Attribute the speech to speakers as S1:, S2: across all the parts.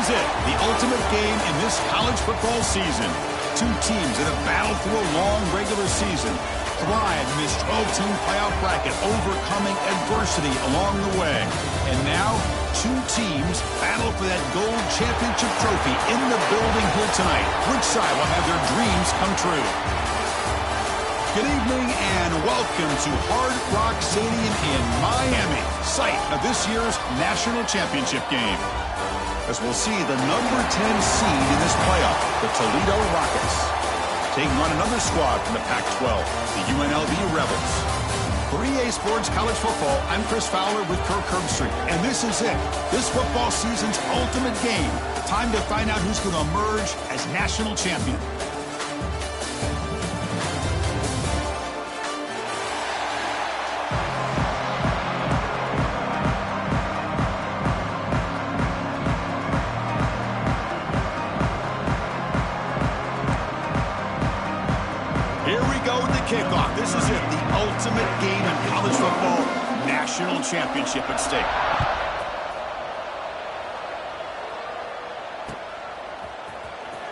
S1: is it, the ultimate game in this college football season. Two teams that have battled through a long regular season, thrived in this 12-team playoff bracket, overcoming adversity along the way. And now, two teams battle for that gold championship trophy in the building here tonight. Which side will have their dreams come true? Good evening and welcome to Hard Rock Stadium in Miami, site of this year's national championship game. As we'll see the number 10 seed in this playoff, the Toledo Rockets, taking on another squad from the Pac-12, the UNLV Rebels. For EA Sports College Football, I'm Chris Fowler with Kirk Herbstreit, and this is it, this football season's ultimate game. Time to find out who's going to emerge as national champion. Kickoff. This is it, the ultimate game in college football, national championship at stake.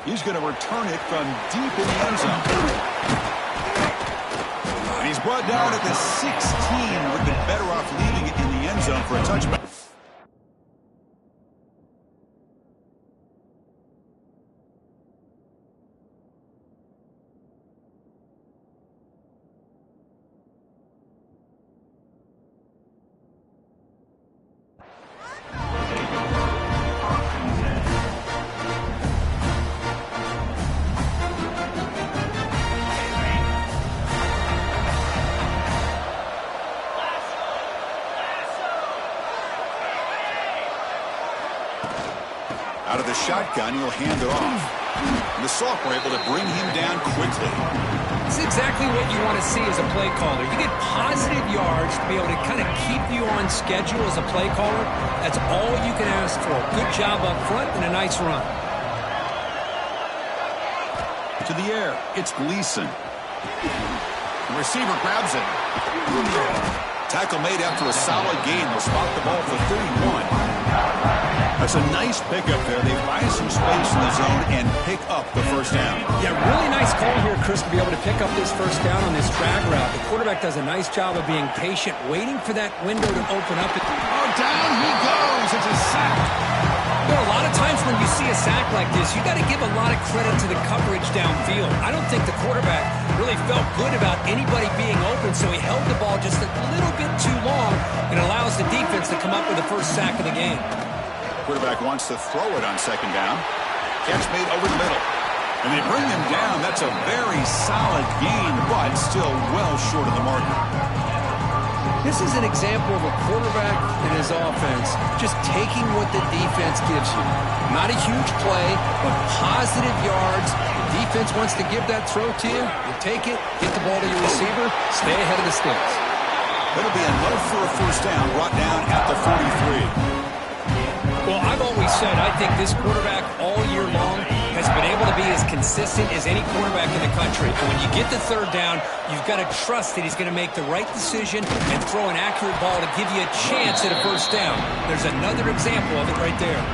S1: He's going to return it from deep in the end zone. And he's brought down at the 16. Would have been better off leaving it in the end zone for a touchback. Out of the shotgun, he'll hand it off. And the sophomore able to bring him down quickly.
S2: It's exactly what you want to see as a play caller. You get positive yards to be able to kind of keep you on schedule as a play caller. That's all you can ask for. Good job up front and a nice run.
S1: To the air, it's Gleason. The receiver grabs it. Tackle made after a solid gain. They'll spot the ball for 31. That's a nice pickup there. They find some space in the zone and pick up the first down.
S2: Yeah, really nice call here, Chris, to be able to pick up this first down on this drag route. The quarterback does a nice job of being patient, waiting for that window to open up.
S1: Oh, down he goes. It's a sack.
S2: You know, a lot of times when you see a sack like this, you got to give a lot of credit to the coverage downfield. I don't think the quarterback really felt good about anybody being open, so he held the ball just a little bit too long and allows the defense to come up with the first sack of the game.
S1: Quarterback wants to throw it on second down. Catch made over the middle. And they bring him down. That's a very solid gain, but still well short of the marker.
S2: This is an example of a quarterback and his offense just taking what the defense gives you. Not a huge play, but positive yards. The defense wants to give that throw to you. You take it, get the ball to your receiver, stay ahead of the sticks.
S1: That'll be enough for a first down, brought down at the 43.
S2: Well, I've always said I think this quarterback all year long has been able to be as consistent as any quarterback in the country. And when you get the third down, you've got to trust that he's going to make the right decision and throw an accurate ball to give you a chance at a first down. There's another example of it right there.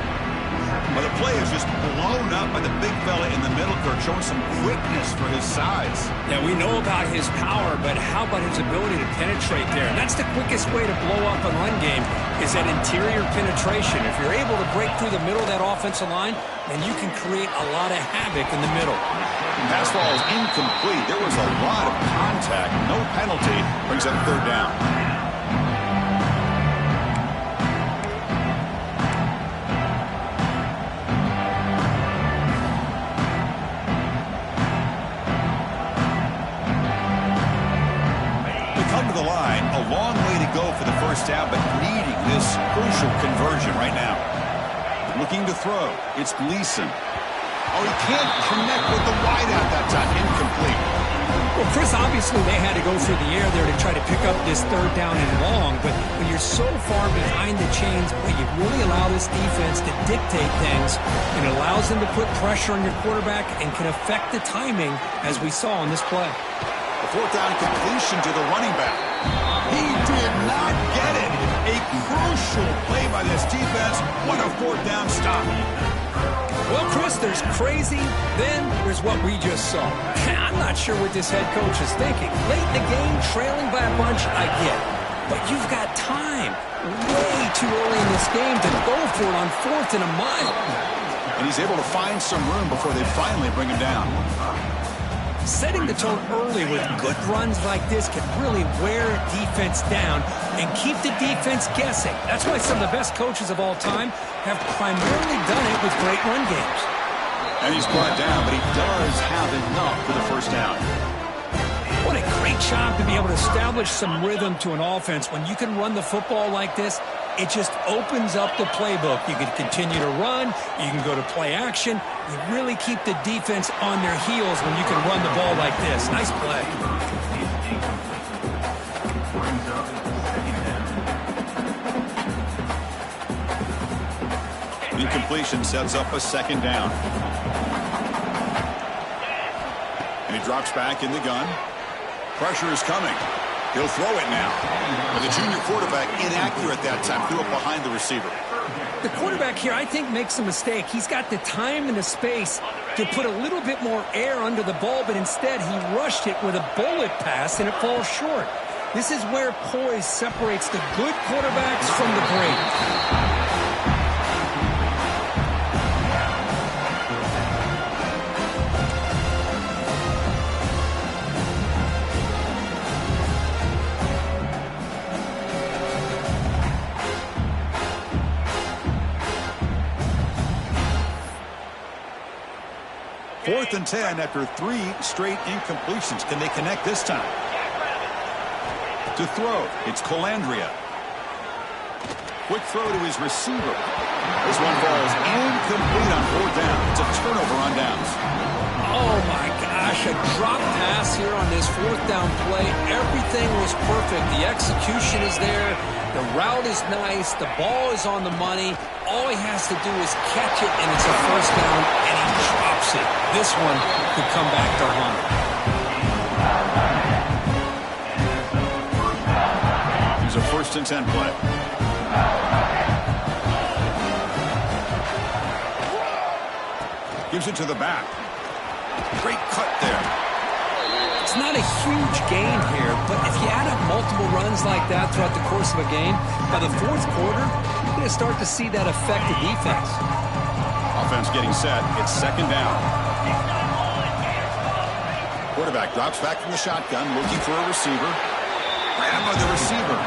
S1: Well, the play is just blown up by the big fella in the middle, Kirk, showing some quickness for his size.
S2: Yeah, we know about his power, but how about his ability to penetrate there? And that's the quickest way to blow up a run game, is that interior penetration. If you're able to break through the middle of that offensive line, then you can create a lot of havoc in the middle.
S1: Pass ball is incomplete. There was a lot of contact. No penalty. Brings up third down. The line, a long way to go for the first down, but needing this crucial conversion right now. Looking to throw, it's Gleason. Oh, he can't connect with the wideout that time. Incomplete.
S2: Well, Chris, obviously they had to go through the air there to try to pick up this third down and long, but when you're so far behind the chains, well, you really allow this defense to dictate things, and it allows them to put pressure on your quarterback and can affect the timing, as we saw on this play.
S1: The fourth down completion to the running back. He did not get it. A crucial play by this defense. What a fourth down stop.
S2: there's crazy, then there's what we just saw. I'm not sure what this head coach is thinking. Late in the game, trailing by a bunch, I get it. But you've got time, way too early in this game to go for it on 4th and a mile.
S1: And he's able to find some room before they finally bring him down.
S2: Setting the tone early with good runs like this can really wear defense down and keep the defense guessing. That's why some of the best coaches of all time have primarily done it with great run games.
S1: And he's brought down, but he does have enough for the first down.
S2: What a great job to be able to establish some rhythm to an offense. When you can run the football like this, it just opens up the playbook. You can continue to run. You can go to play action. You really keep the defense on their heels when you can run the ball like this. Nice play.
S1: Incompletion sets up a 2nd down. And he drops back in the gun. Pressure is coming. He'll throw it now. But the junior quarterback inaccurate that time. Threw it behind the receiver.
S2: The quarterback here, I think, makes a mistake. He's got the time and the space to put a little bit more air under the ball, but instead he rushed it with a bullet pass, and it falls short. This is where poise separates the good quarterbacks from the great.
S1: 4th and 10 after 3 straight incompletions. Can they connect this time? To throw, it's Colandrea. Quick throw to his receiver. This one falls incomplete on 4th down. It's a turnover on downs.
S2: Oh my gosh, a drop pass here on this 4th down play. Everything was perfect. The execution is there. The route is nice. The ball is on the money. All he has to do is catch it, and it's a 1st down, and he drops it. This one could come back to haunt him.
S1: Here's a 1st and 10 play. Gives it to the back. Great cut there.
S2: It's not a huge gain here, but if you add up multiple runs like that throughout the course of a game, by the 4th quarter, you're going to start to see that affect the defense.
S1: Offense getting set. It's 2nd down. Quarterback drops back from the shotgun, looking for a receiver. Grabbed by the receiver.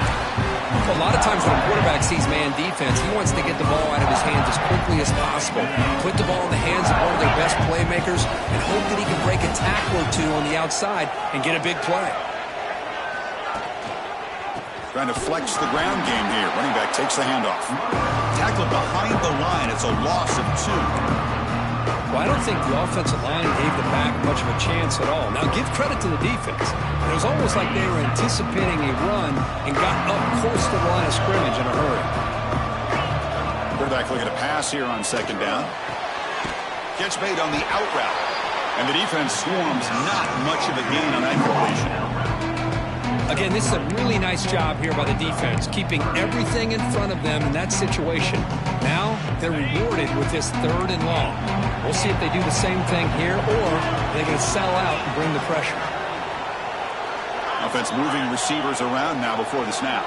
S2: A lot of times when a quarterback sees man defense, he wants to get the ball out of his hands as quickly as possible, put the ball in the hands of one of their best playmakers, and hope that he can break a tackle or 2 on the outside and get a big play.
S1: Trying to flex the ground game here. Running back takes the handoff. Tackled behind the line. It's a loss of 2.
S2: Well, I don't think the offensive line gave the back much of a chance at all. Now, give credit to the defense. It was almost like they were anticipating a run and got up close to the line of scrimmage in a hurry.
S1: Quarterback looking to pass here on 2nd down. Catch made on the out route. And the defense swarms. Not much of a gain on that completion.
S2: Again, this is a really nice job here by the defense, keeping everything in front of them in that situation. Now they're rewarded with this 3rd and long. We'll see if they do the same thing here, or they're going to sell out and bring the pressure.
S1: Offense moving receivers around now before the snap.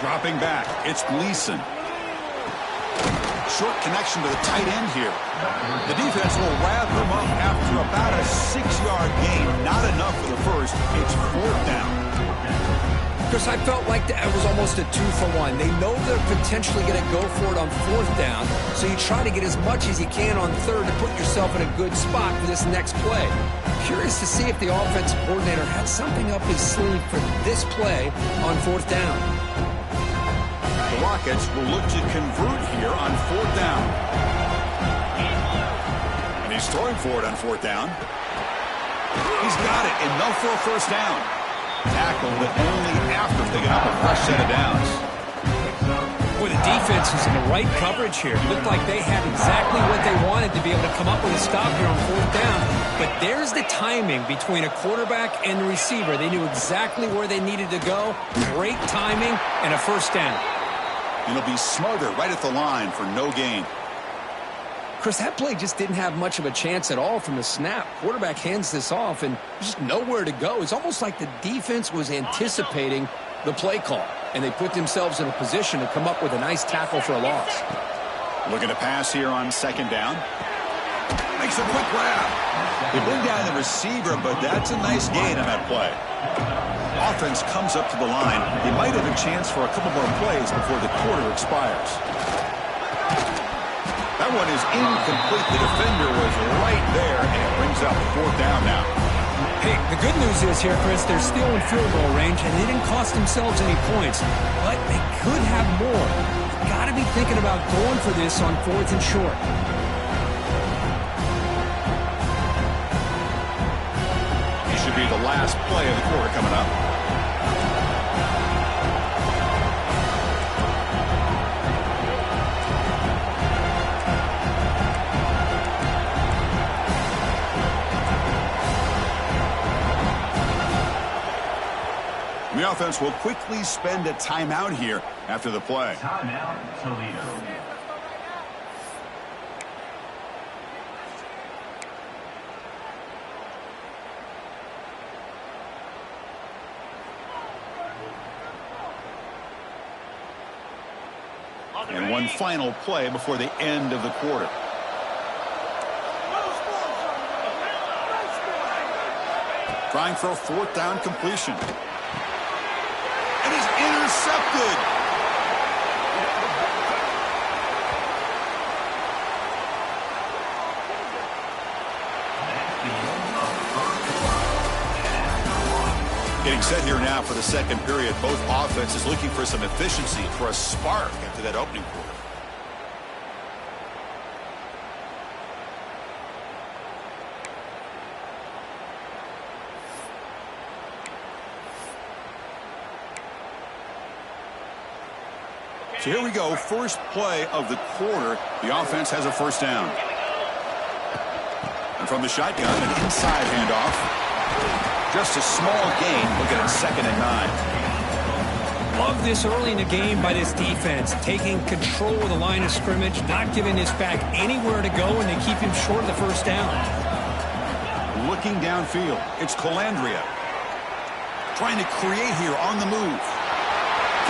S1: Dropping back, it's Gleason. Short connection to the tight end here. The defense will wrap him up after about a 6-yard gain. Not enough for the first. It's 4th down.
S2: Chris, I felt like that was almost a 2-for-1. They know they're potentially going to go for it on 4th down, so you try to get as much as you can on 3rd to put yourself in a good spot for this next play. Curious to see if the offensive coordinator had something up his sleeve for this play on 4th down.
S1: The Rockets will look to convert here on 4th down. And he's throwing for it on 4th down. He's got it. Enough for a 1st down. Tackled, but only after picking up a fresh set of downs.
S2: Boy, the defense is in the right coverage here. It looked like they had exactly what they wanted to be able to come up with a stop here on 4th down. But there's the timing between a quarterback and the receiver. They knew exactly where they needed to go. Great timing and a 1st down.
S1: And he'll be smothered right at the line for no gain.
S2: Chris, that play just didn't have much of a chance at all from the snap. Quarterback hands this off and just nowhere to go. It's almost like the defense was anticipating the play call, and they put themselves in a position to come up with a nice tackle for a loss.
S1: Looking to pass here on second down. Makes a quick grab. They bring down the receiver, but that's a nice gain on that play. Offense comes up to the line. They might have a chance for a couple more plays before the quarter expires. That one is incomplete. The defender was right there, and it brings up fourth down now.
S2: Hey, the good news is here, Chris, they're still in field goal range, and they didn't cost themselves any points, but they could have more. Got to be thinking about going for this on fourth and short.
S1: It should be the last play of the quarter coming up. The offense will quickly spend a timeout here after the play.
S3: Timeout, Toledo.
S1: And one final play before the end of the quarter. Trying for a fourth down completion. And he's intercepted. Getting set here now for the second period. Both offenses looking for some efficiency, for a spark after that opening quarter. So here we go, first play of the quarter. The offense has a first down. And from the shotgun, an inside handoff. Just a small gain. Looking at 2nd and 9.
S2: Love this early in the game by this defense. Taking control of the line of scrimmage, not giving this back anywhere to go, and they keep him short of the first down.
S1: Looking downfield, it's Calandria. Trying to create here on the move.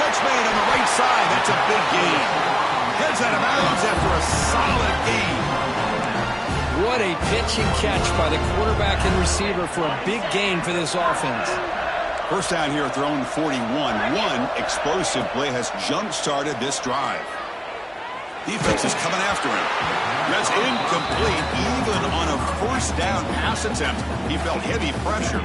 S1: Catch made on the right side. That's a big gain. Heads out of bounds after a solid gain.
S2: What a pitch and catch by the quarterback and receiver for a big gain for this offense.
S1: First down here, thrown 41. One explosive play has jump-started this drive. Defense is coming after him. That's incomplete. Even on a first down pass attempt, he felt heavy pressure.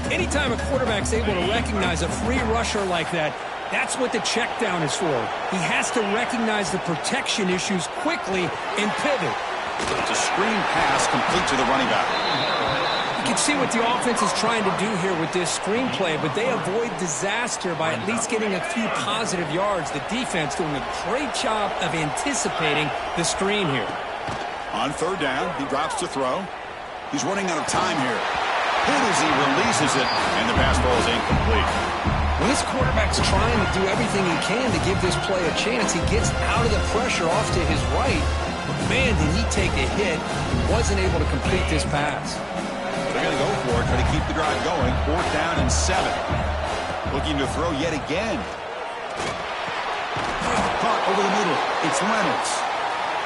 S2: Anytime a quarterback's able to recognize a free rusher like that, that's what the check down is for. He has to recognize the protection issues quickly and pivot.
S1: It's a screen pass complete to the running back.
S2: You can see what the offense is trying to do here with this screen play, but they avoid disaster by at least getting a few positive yards. The defense doing a great job of anticipating the screen here.
S1: On third down, he drops to throw. He's running out of time here. Hit as he releases it, and the pass ball is incomplete.
S2: When this quarterback's trying to do everything he can to give this play a chance, he gets out of the pressure off to his right. But man, did he take a hit. He wasn't able to complete this pass.
S1: They're going to go for it, try to keep the drive going. 4th down and 7. Looking to throw yet again. Caught over the middle. It's Reynolds.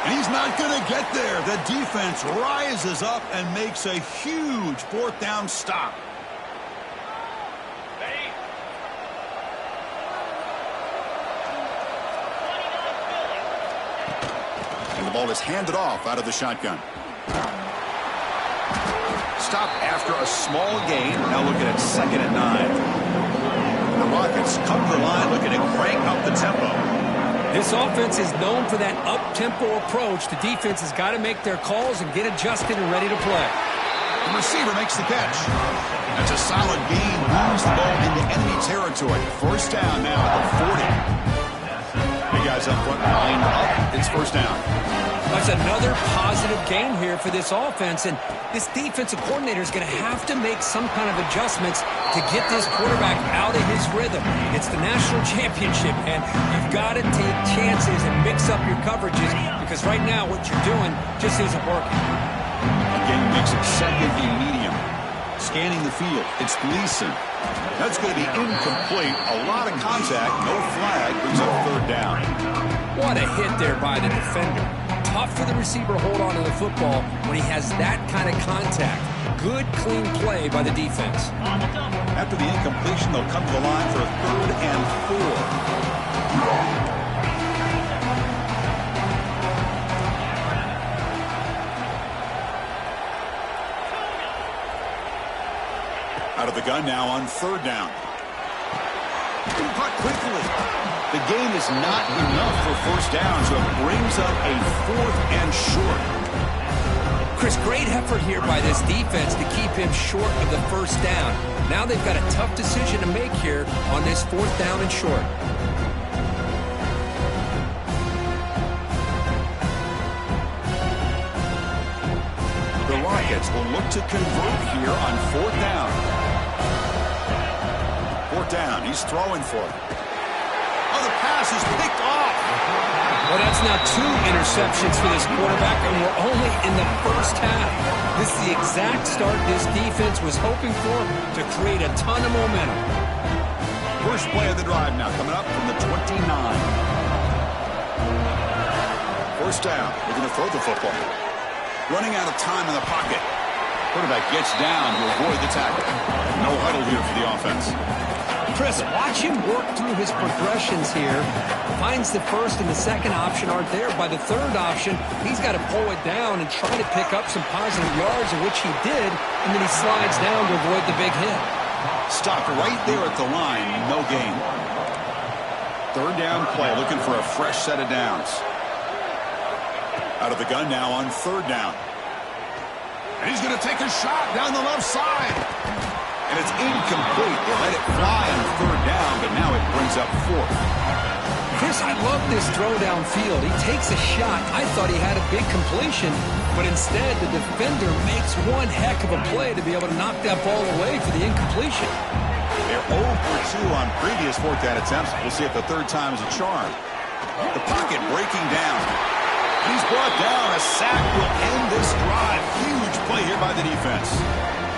S1: And he's not going to get there. The defense rises up and makes a huge 4th down stop. And the ball is handed off out of the shotgun. Stop after a small gain. Now looking at 2nd and 9. The Rockets come to the line looking to crank up the tempo.
S2: This offense is known for that up-tempo approach. The defense has got to make their calls and get adjusted and ready to play.
S1: The receiver makes the catch. That's a solid gain. Moves the ball into enemy territory. First down now at the 40. Big guys up front, line up. It's first down.
S2: That's another positive game here for this offense, and this defensive coordinator is going to have to make some kind of adjustments to get this quarterback out of his rhythm. It's the national championship, and you've got to take chances and mix up your coverages because right now what you're doing just isn't working.
S1: Again, makes it second and medium. Scanning the field, it's Gleason. That's going to be incomplete. A lot of contact, no flag, brings up third down.
S2: What a hit there by the defender. Tough for the receiver to hold on to the football when he has that kind of contact. Good, clean play by the defense.
S1: After the incompletion, they'll come to the line for a 3rd and 4. Out of the gun now on 3rd down. Cut quickly. The gain is not enough for 1st down, so it brings up a 4th and short.
S2: Chris, great effort here by this defense to keep him short of the 1st down. Now they've got a tough decision to make here on this 4th down and short.
S1: The Rockets will look to convert here on 4th down. 4th down, he's throwing for it. Oh, the pass is picked off.
S2: Well, that's now 2 interceptions for this quarterback, and we're only in the 1st half. This is the exact start this defense was hoping for to create a ton of momentum.
S1: First play of the drive now, coming up from the 29. 1st down, we're going to throw the football. Running out of time in the pocket. Quarterback gets down to avoid the tackle. No huddle here for the offense.
S2: Chris, watch him work through his progressions here. Finds the 1st and the 2nd option aren't there. By the 3rd option, he's got to pull it down and try to pick up some positive yards, of which he did, and then he slides down to avoid the big hit.
S1: Stopped right there at the line, no gain. 3rd down play, looking for a fresh set of downs. Out of the gun now on 3rd down. And he's going to take a shot down the left side. And it's incomplete. They let it fly on 3rd down, but now it brings up 4th.
S2: Chris, I love this throw downfield. He takes a shot. I thought he had a big completion, but instead the defender makes one heck of a play to be able to knock that ball away for the incompletion.
S1: They're 0 for 2 on previous 4th down attempts. We'll see if the 3rd time is a charm. The pocket breaking down. He's brought down. A sack will end this drive. Huge play here by the defense.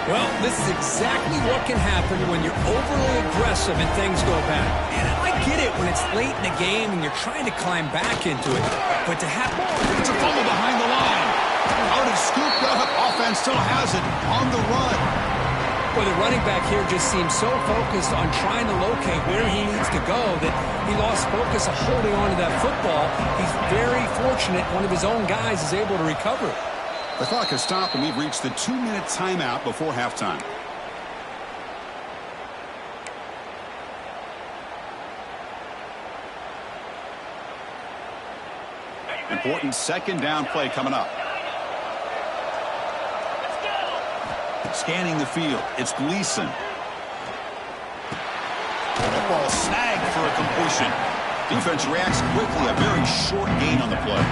S2: Well, this is exactly what can happen when you're overly aggressive and things go bad. And I get it when it's late in the game and you're trying to climb back into it. But to have...
S1: It's a fumble behind the line. Already scooped up. Offense still has it on the run.
S2: Well, the running back here just seems so focused on trying to locate where he needs to go that he lost focus of holding on to that football. He's very fortunate one of his own guys is able to recover it.
S1: The clock has stopped, and we've reached the 2-minute timeout before halftime. Important 2nd down play coming up. Scanning the field, it's Gleason. That ball snagged for a completion. Defense reacts quickly, a very short gain on the play.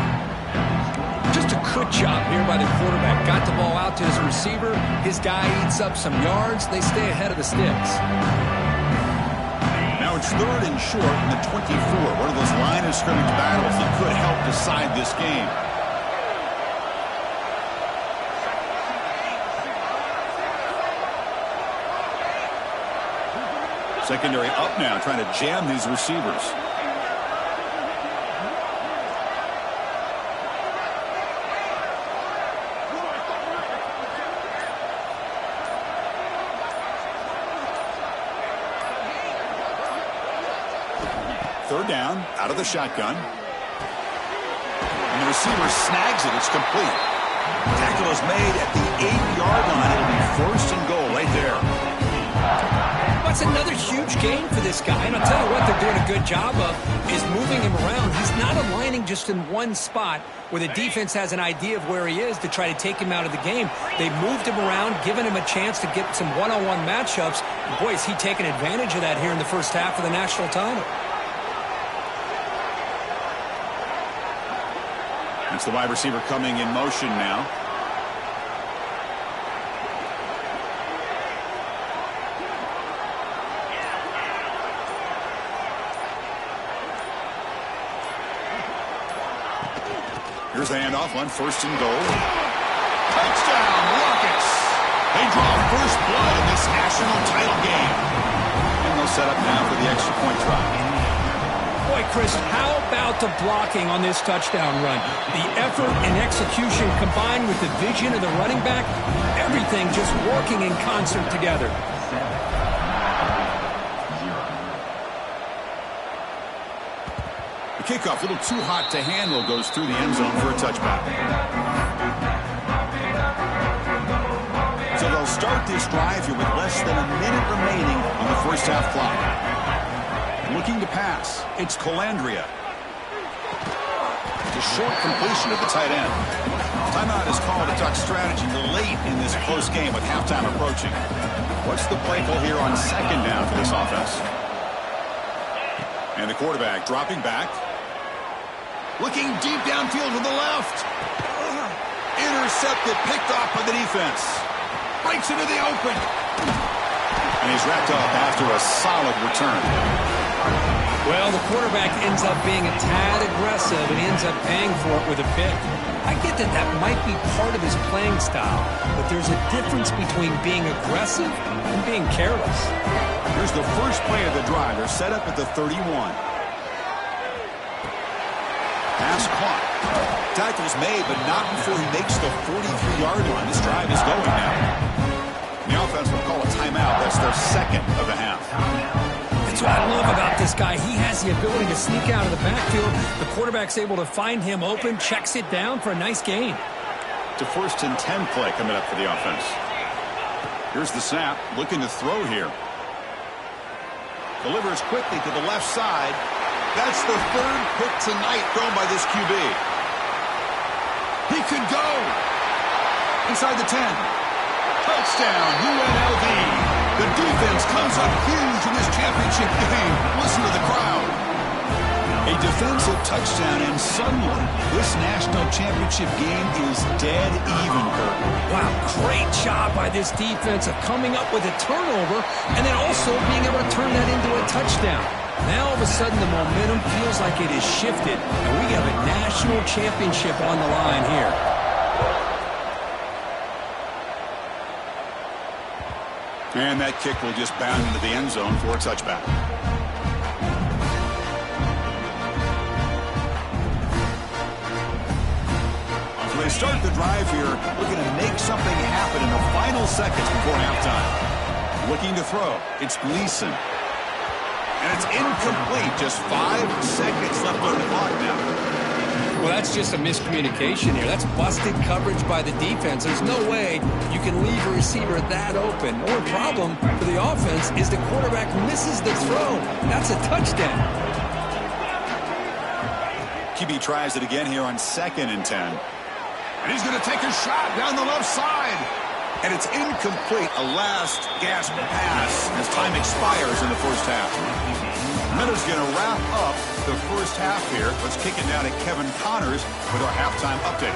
S2: Just a quick job here by the quarterback. Got the ball out to his receiver. His guy eats up some yards. They stay ahead of the sticks.
S1: Now it's 3rd and short in the 24. One of those line of scrimmage battles that could help decide this game. Secondary up now, trying to jam these receivers. Third down, out of the shotgun. And the receiver snags it. It's complete. Tackle is made at the 8-yard line. It'll be 1st and goal right there.
S2: That's another huge game for this guy. And I'll tell you what they're doing a good job of is moving him around. He's not aligning just in one spot where the defense has an idea of where he is to try to take him out of the game. They've moved him around, given him a chance to get some one-on-one matchups. And boy, is he taking advantage of that here in the first half of the national title.
S1: It's the wide receiver coming in motion now. Here's the handoff on 1st and goal. Touchdown, Rockets! They draw first blood in this national title game. And they'll set up now for the extra point try.
S2: Boy, Chris, how about the blocking on this touchdown run? The effort and execution combined with the vision of the running back, everything just working in concert together.
S1: The kickoff, a little too hot to handle, goes through the end zone for a touchback. So they'll start this drive here with less than a minute remaining on the first half clock. Looking to pass, it's Colandrea. It's a short completion at the tight end. Timeout is called to talk strategy late in this close game with halftime approaching. What's the play call here on 2nd down for this offense? And the quarterback dropping back. Looking deep downfield to the left. Intercepted, picked off by the defense. Breaks into the open. And he's wrapped up after a solid return.
S2: Well, the quarterback ends up being a tad aggressive and ends up paying for it with a pick. I get that that might be part of his playing style, but there's a difference between being aggressive and being careless.
S1: Here's the first play of the drive. They're set up at the 31. Pass caught. Tackle's made, but not before he makes the 43-yard line. This drive is going now. The offense will call a timeout. That's their 2nd of the half.
S2: That's what I love about this guy. He has the ability to sneak out of the backfield. The quarterback's able to find him open, checks it down for a nice gain.
S1: To 1st and 10 play coming up for the offense. Here's the snap, looking to throw here. Delivers quickly to the left side. That's the 3rd pick tonight thrown by this QB. He could go. Inside the 10. Touchdown, UNLV. The defense comes up huge in this championship game. Listen to the crowd. A defensive touchdown, and suddenly this national championship game is dead even, Kirk.
S2: Wow, great job by this defense of coming up with a turnover and then also being able to turn that into a touchdown. Now all of a sudden the momentum feels like it is shifted, and we have a national championship on the line here.
S1: And that kick will just bound into the end zone for a touchback. So they start the drive here, looking to make something happen in the final seconds before halftime. Looking to throw. It's Gleason. And it's incomplete. Just 5 seconds left on the clock now.
S2: Well, that's just a miscommunication here. That's busted coverage by the defense. There's no way you can leave a receiver that open. The only problem for the offense is the quarterback misses the throw. That's a touchdown.
S1: QB tries it again here on 2nd and 10. And he's going to take a shot down the left side. And it's incomplete. A last gasp pass as time expires in the first half. Minute's going to wrap up the first half here. Let's kick it down to Kevin Connors with our halftime update.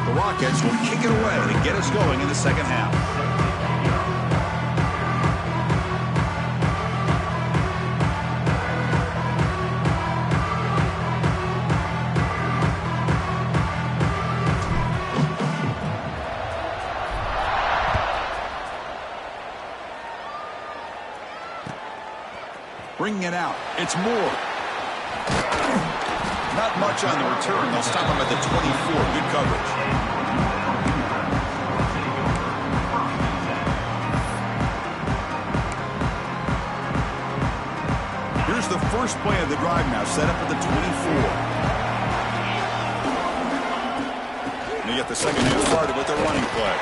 S1: The Rockets will kick it away to get us going in the second half. Bringing it out. It's Moore. Not much on the return. They'll stop him at the 24. Good coverage. Here's the first play of the drive now, set up at the 24. And you get the second half started with their running play.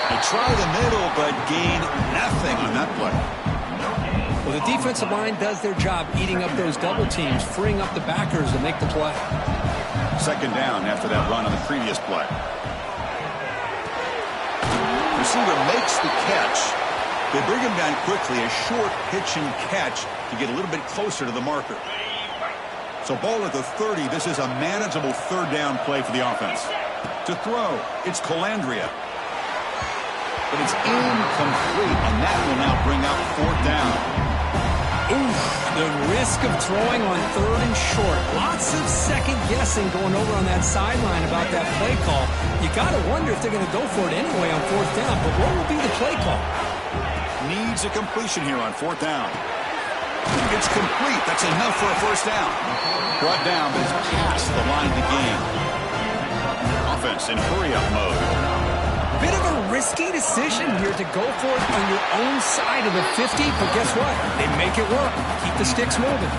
S1: They try the middle, but gain nothing on that play.
S2: Well, the defensive line does their job eating up those double teams, freeing up the backers to make the play.
S1: Second down after that run on the previous play. Receiver makes the catch. They bring him down quickly, a short pitch and catch to get a little bit closer to the marker. So ball at the 30. This is a manageable third down play for the offense. To throw, it's Calandria. But it's incomplete, and that will now bring up fourth down.
S2: Oof, the risk of throwing on third and short. Lots of second guessing going over on that sideline about that play call. You got to wonder if they're going to go for it anyway on fourth down, but what will be the play call?
S1: Needs a completion here on fourth down. It's complete. That's enough for a first down. Brought down, but it's past the line of the game. Offense in hurry-up mode.
S2: Bit of a risky decision here to go for it on your own side of the 50, but guess what? They make it work. Keep the sticks moving.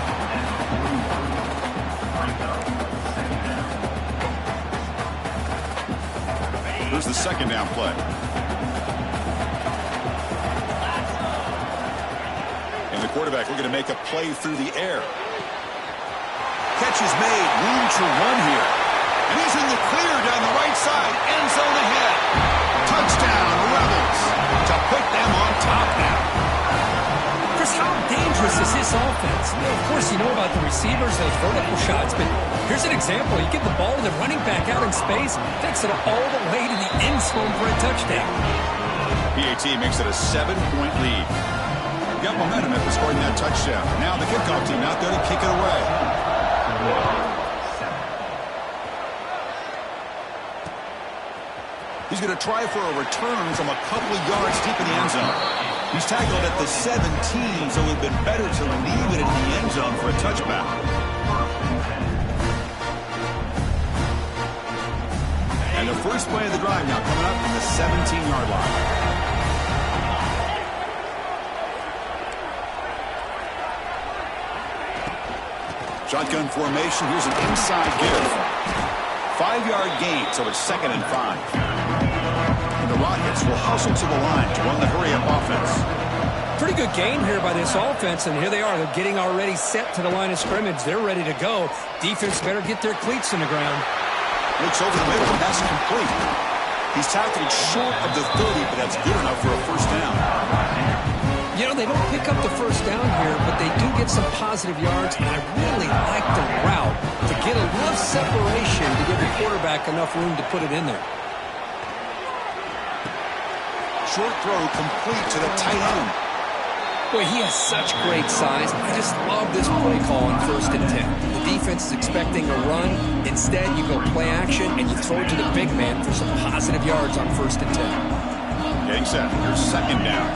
S1: Here's the second down play. And the quarterback looking to make a play through the air. Catch is made. Room to run here. And he's in the clear down the right side. End zone ahead. Touchdown, Rebels, to put them on top now.
S2: Chris, how dangerous is this offense? Of course, you know about the receivers, those vertical shots, but here's an example. You get the ball to the running back out in space, takes it all the way to the end zone for a touchdown.
S1: PAT makes it a 7-point lead. Got momentum after scoring that touchdown. Now the kickoff team out there to kick it away. He's going to try for a return from a couple of yards deep in the end zone. He's tackled at the 17, so it would have been better to leave it in the end zone for a touchback. And the first play of the drive now coming up from the 17-yard line. Shotgun formation. Here's an inside give. 5-yard gain, so it's 2nd and 5. The Rockets will hustle to the line to run the hurry-up offense.
S2: Pretty good game here by this offense, and here they are. They're getting already set to the line of scrimmage. They're ready to go. Defense better get their cleats in the ground.
S1: Looks over the middle, and that's complete. He's tackled short of the 30, but that's good enough for a first down.
S2: You know, they don't pick up the first down here, but they do get some positive yards, and I really like the route to get enough separation to give the quarterback enough room to put it in there.
S1: Short throw complete to the tight end.
S2: Boy, he has such great size. I just love this play call on 1st and 10. The defense is expecting a run. Instead, you go play action, and you throw it to the big man for some positive yards on 1st and 10.
S1: Getting set. Here's 2nd down.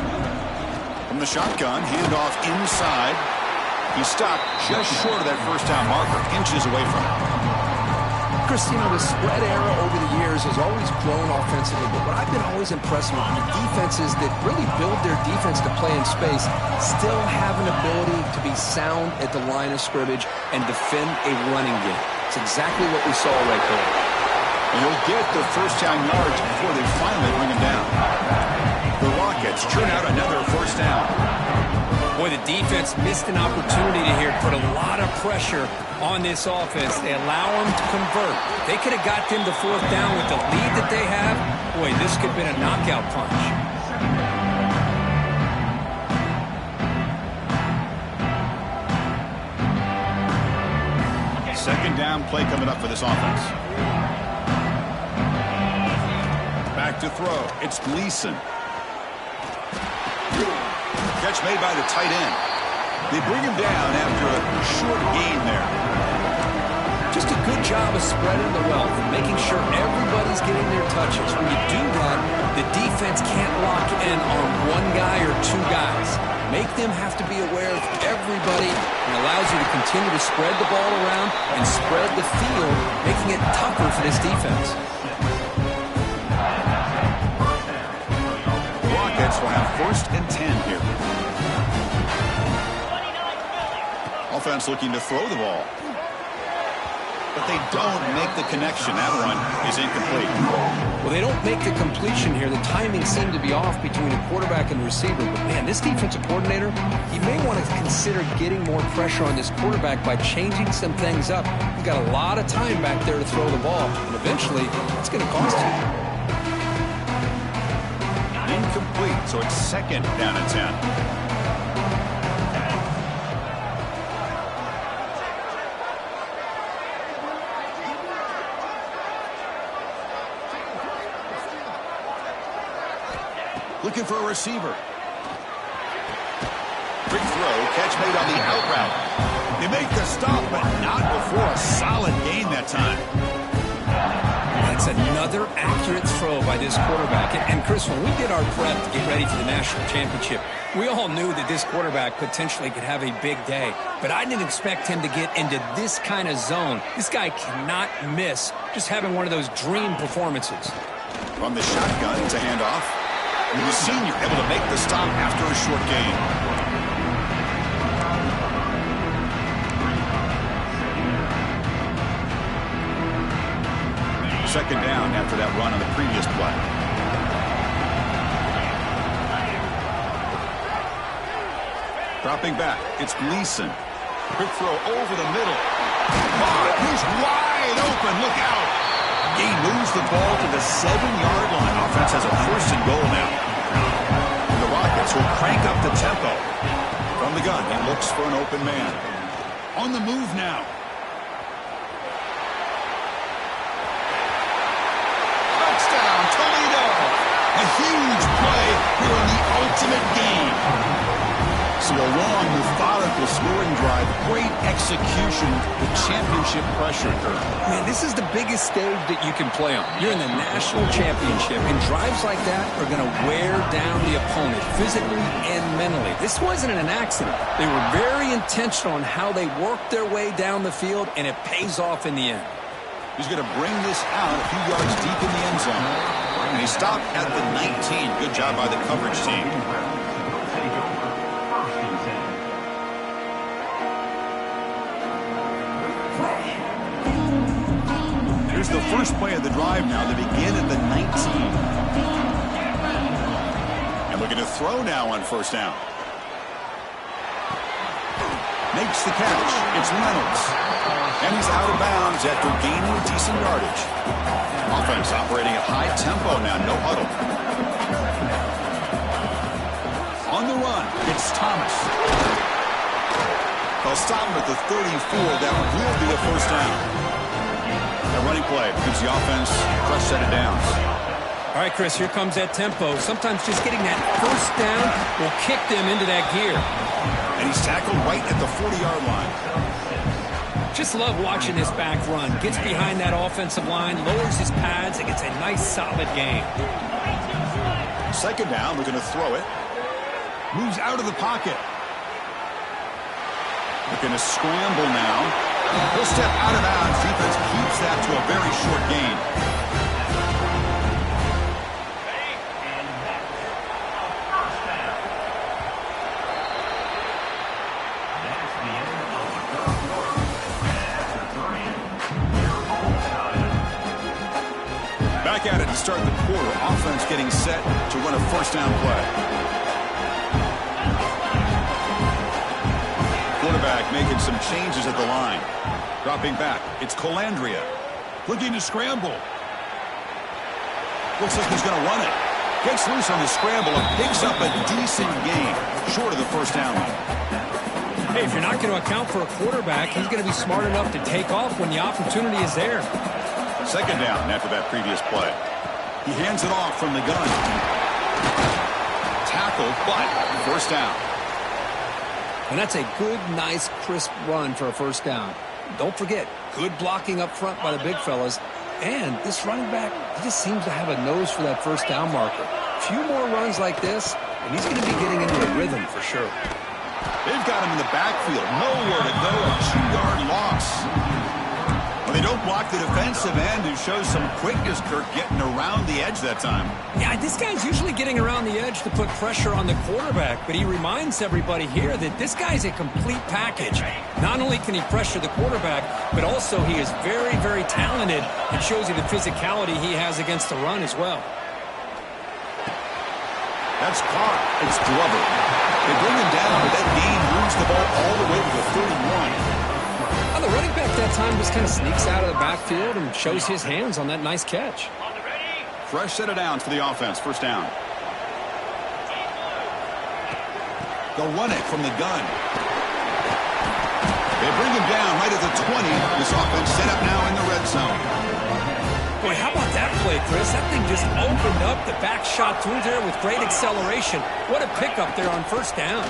S1: From the shotgun, handoff inside. He stopped just short of that first down marker, inches away from it.
S2: Chris, you know, the spread era over the years has always grown offensively, but what I've been always impressed with the defenses that really build their defense to play in space still have an ability to be sound at the line of scrimmage and defend a running game. It's exactly what we saw right there.
S1: And he'll get the first down yards before they finally bring him down. The Rockets churn out another first down.
S2: Boy, the defense missed an opportunity here to put a lot of pressure on this offense. They allow them to convert. They could have got them to 4th down with the lead that they have. Boy, this could have been a knockout punch.
S1: Second down play coming up for this offense. Back to throw. It's Gleason. Catch made by the tight end. They bring him down after a short gain there.
S2: Just a good job of spreading the wealth, making sure everybody's getting their touches. When you do that, the defense can't lock in on one guy or two guys. Make them have to be aware of everybody, and allows you to continue to spread the ball around and spread the field, making it tougher for this defense.
S1: Rockets will have 1st and 10 here. Offense looking to throw the ball. But they don't make the connection. That one is incomplete.
S2: Well, they don't make the completion here. The timing seemed to be off between the quarterback and the receiver. But, man, this defensive coordinator, he may want to consider getting more pressure on this quarterback by changing some things up. He's got a lot of time back there to throw the ball, and eventually it's going to cost you.
S1: Incomplete, so it's second down and 10. Looking for a receiver. Quick throw, catch made on the out route. They make the stop, but not before a solid gain that time.
S2: That's another accurate throw by this quarterback. And Chris, when we did our prep to get ready for the national championship, we all knew that this quarterback potentially could have a big day. But I didn't expect him to get into this kind of zone. This guy cannot miss just having one of those dream performances.
S1: From the shotgun to handoff. The senior able to make the stop after a short gain. Second down after that run on the previous play. Dropping back, it's Gleason. Quick throw over the middle. Oh, he's wide open, look out. He moves the ball to the 7-yard line. Offense has a first and goal now. And the Rockets will crank up the tempo. From the gun, he looks for an open man. On the move now. Touchdown, Toledo. A huge play here in the ultimate game. So a long, methodical scoring drive, great execution, the championship pressure.
S2: Man, this is the biggest stage that you can play on. You're in the national championship, and drives like that are going to wear down the opponent physically and mentally. This wasn't an accident. They were very intentional in how they worked their way down the field, and it pays off in the end.
S1: He's going to bring this out a few yards deep in the end zone. And he stopped at the 19. Good job by the coverage team. Here's the first play of the drive now. They begin at the 19. And looking to throw now on first down. Makes the catch. It's Reynolds. And he's out of bounds after gaining decent yardage. Offense operating at high tempo now. No huddle. On the run, it's Thomas. They'll stop him at the 34. That will be a first down. A running play gives the offense a fresh set of downs.
S2: All right, Chris, here comes that tempo. Sometimes just getting that first down will kick them into that gear.
S1: And he's tackled right at the 40-yard line.
S2: Just love watching this back run. Gets behind that offensive line, lowers his pads, and gets a nice, solid gain.
S1: Second down, we're going to throw it. Moves out of the pocket. Looking to scramble now. He'll step out of bounds. Defense keeps that to a very short gain. Back at it to start the quarter. Offense getting set to run a first down play. Quarterback making some changes at the line. Dropping back, it's Colandrea. Looking to scramble. Looks like he's going to run it. Gets loose on the scramble and picks up a decent gain. Short of the first down.
S2: Hey, if you're not going to account for a quarterback, he's going to be smart enough to take off when the opportunity is there.
S1: Second down after that previous play. He hands it off from the gun. Tackle, but first down.
S2: And that's a good, nice, crisp run for a first down. Don't forget, good blocking up front by the big fellas. And this running back, he just seems to have a nose for that first down marker. A few more runs like this, and he's going to be getting into a rhythm for sure.
S1: They've got him in the backfield. Nowhere to go. A 2-yard loss. Well, they don't block the defensive end, who shows some quickness, Kirk, getting around the edge that time.
S2: Yeah, this guy's usually getting around the edge to put pressure on the quarterback, but he reminds everybody here that this guy's a complete package. Not only can he pressure the quarterback, but also he is very, very talented and shows you the physicality he has against the run as well.
S1: That's caught. It's Glover. They bring him down, but that gain
S2: Well, the running back that time just kind of sneaks out of the backfield and shows his hands on that nice catch.
S1: Fresh set of downs for the offense. First down. They'll run it from the gun. They bring him down right at the 20. This offense set up now in the red zone.
S2: Boy, how about that play, Chris? That thing just opened up. The back shot through there with great acceleration. What a pickup there on first down.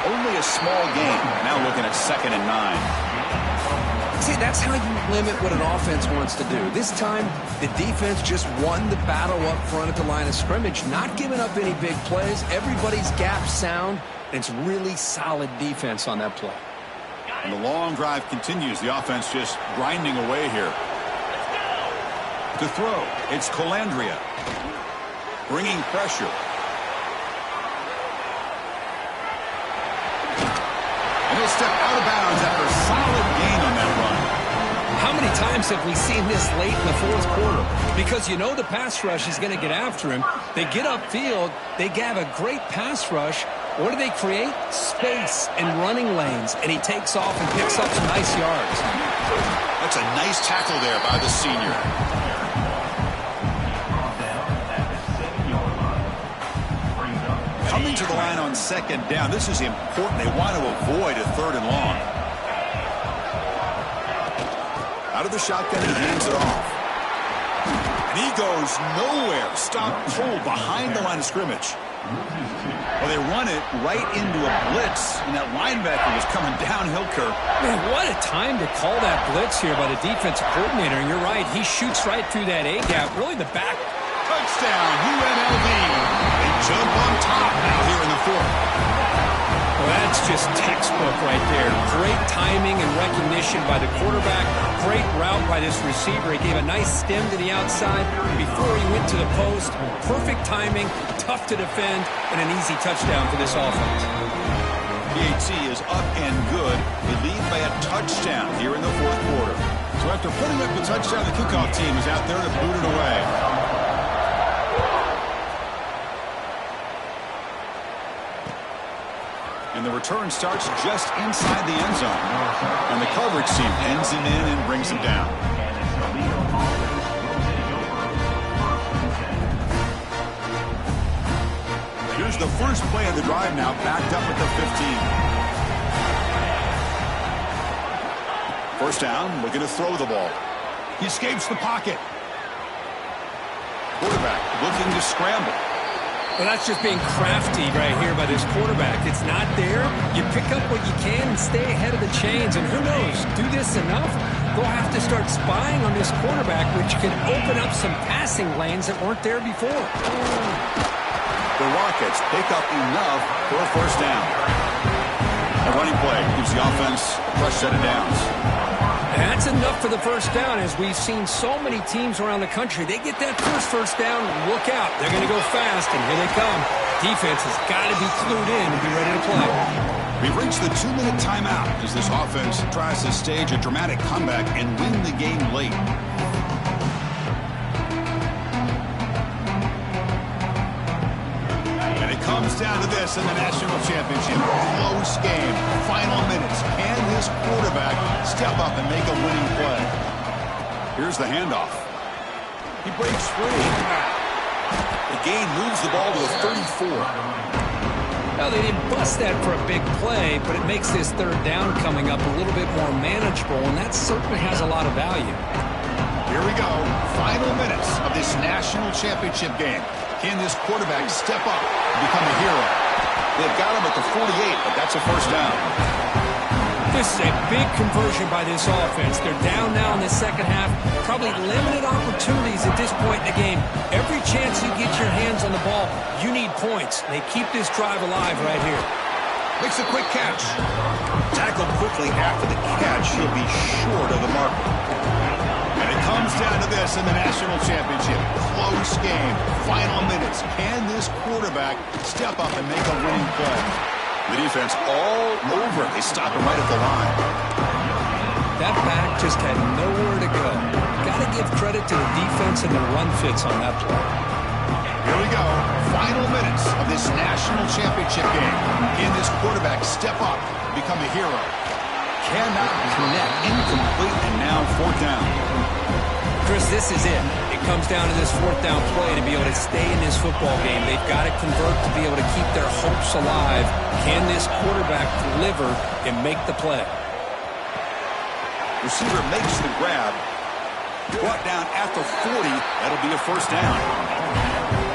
S1: Only a small gain. Now looking at 2nd and 9.
S2: See, that's how you limit what an offense wants to do. This time, the defense just won the battle up front at the line of scrimmage, not giving up any big plays. Everybody's gap sound, and it's really solid defense on that play.
S1: And the long drive continues. The offense just grinding away here. To throw, it's Colandrea. Bringing pressure. And he'll step out of bounds after a solid gain on that run.
S2: How many times have we seen this late in the fourth quarter? Because you know the pass rush is going to get after him. They get upfield. They have a great pass rush. What do they create? Space and running lanes. And he takes off and picks up some nice yards.
S1: That's a nice tackle there by the senior. Coming to the line on 2nd down. This is important. They want to avoid a 3rd and long. Out of the shotgun, he hands it off. And he goes nowhere. Stop cold behind the line of scrimmage. Well, they run it right into a blitz, and that linebacker was coming downhill, Kirk.
S2: Man, what a time to call that blitz here by the defensive coordinator. And you're right, he shoots right through that A-gap. Really the back.
S1: Touchdown, UNLV. They jump on top now here in the 4th.
S2: Well, that's just textbook right there. Great timing and recognition by the quarterback. Great route by this receiver. He gave a nice stem to the outside before he went to the post. Perfect timing, tough to defend, and an easy touchdown for this offense.
S1: PAT is up and good. They lead by a touchdown here in the 4th quarter. So after putting up the touchdown, the kickoff team is out there to boot it away. And the return starts just inside the end zone. And the coverage team ends him in and brings him down. Here's the first play of the drive now, backed up at the 15. First down, looking to throw the ball. He escapes the pocket. Quarterback looking to scramble.
S2: Well, that's just being crafty right here by this quarterback. It's not there. You pick up what you can and stay ahead of the chains. And who knows, do this enough, they'll have to start spying on this quarterback, which can open up some passing lanes that weren't there before.
S1: The Rockets pick up enough for a first down. A running play gives the offense a fresh set of downs.
S2: And that's enough for the first down, as we've seen so many teams around the country. They get that first down, look out. They're going to go fast, and here they come. Defense has got to be clued in and be ready to play.
S1: We've reached the 2-minute timeout as this offense tries to stage a dramatic comeback and win the game late. And it comes down to this in the national championship. Close game. Final minutes. Can this quarterback step up and make a winning play? Here's the handoff. He breaks free. The gain moves the ball to the 34.
S2: Well, they didn't bust that for a big play, but it makes this third down coming up a little bit more manageable, and that certainly has a lot of value.
S1: Here we go. Final minutes of this national championship game. Can this quarterback step up and become a hero? They've got him at the 48, but that's a first down.
S2: This is a big conversion by this offense. They're down now in the second half. Probably limited opportunities at this point in the game. Every chance you get your hands on the ball, you need points. They keep this drive alive right here.
S1: Makes a quick catch. Tackled quickly after the catch. He'll be short of the mark. And it comes down to this in the national championship. Close game. Final minutes. Can this quarterback step up and make a winning play? The defense all over it. They stop him right at the line.
S2: That back just had nowhere to go. Got to give credit to the defense and the run fits on that play.
S1: Here we go. Final minutes of this national championship game. Can this quarterback step up, a hero. Cannot connect. Incomplete, and now 4th down.
S2: Chris, this is it. It comes down to this 4th down play to be able to stay in this football game. They've got to convert to be able to keep their hopes alive. Can this quarterback deliver and make the play?
S1: Receiver makes the grab. Brought down at the 40. That'll be a 1st down.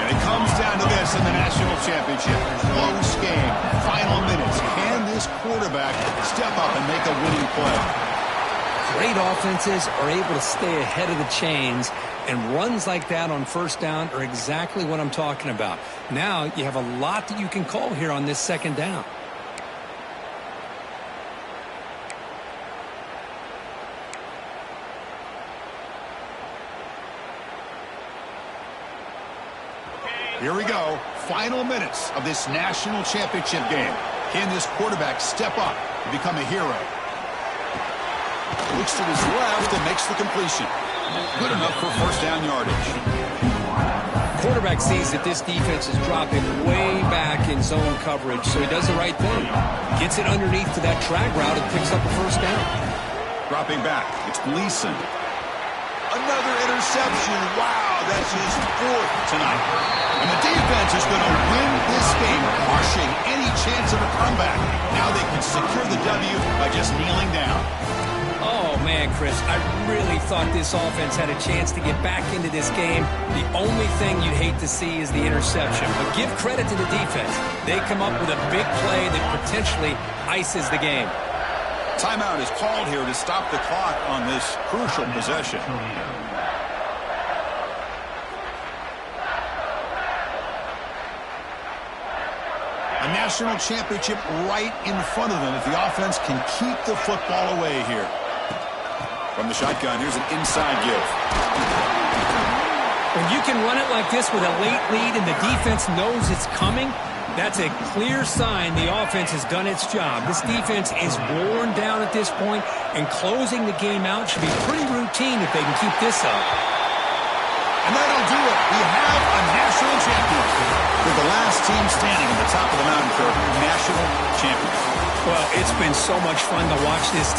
S1: And it comes down to this in the national championship. Close game. Final minutes. Can this quarterback step up and make a winning play?
S2: Great offenses are able to stay ahead of the chains, and runs like that on 1st down are exactly what I'm talking about. Now you have a lot that you can call here on this 2nd down.
S1: Here we go. Final minutes of this national championship game. Can this quarterback step up and become a hero? Looks to his left and makes the completion. Good enough for 1st down yardage.
S2: Quarterback sees that this defense is dropping way back in zone coverage, so he does the right thing. Gets it underneath to that drag route and picks up a 1st down.
S1: Dropping back, it's Gleason. Another interception. Wow, that's his 4th tonight. And the defense is going to win this game, crushing any chance of a comeback. Now they can secure the W by just kneeling down.
S2: Oh, man, Chris, I really thought this offense had a chance to get back into this game. The only thing you'd hate to see is the interception. But give credit to the defense. They come up with a big play that potentially ices the game.
S1: Timeout is called here to stop the clock on this crucial possession. A national championship right in front of them if the offense can keep the football away here. From the shotgun, here's an inside give.
S2: When you can run it like this with a late lead and the defense knows it's coming, that's a clear sign the offense has done its job. This defense is worn down at this point, and closing the game out should be pretty routine if they can keep this up.
S1: And that'll do it. We have a national champion. With the last team standing at the top of the mountain for national champions.
S2: Well, it's been so much fun to watch this team.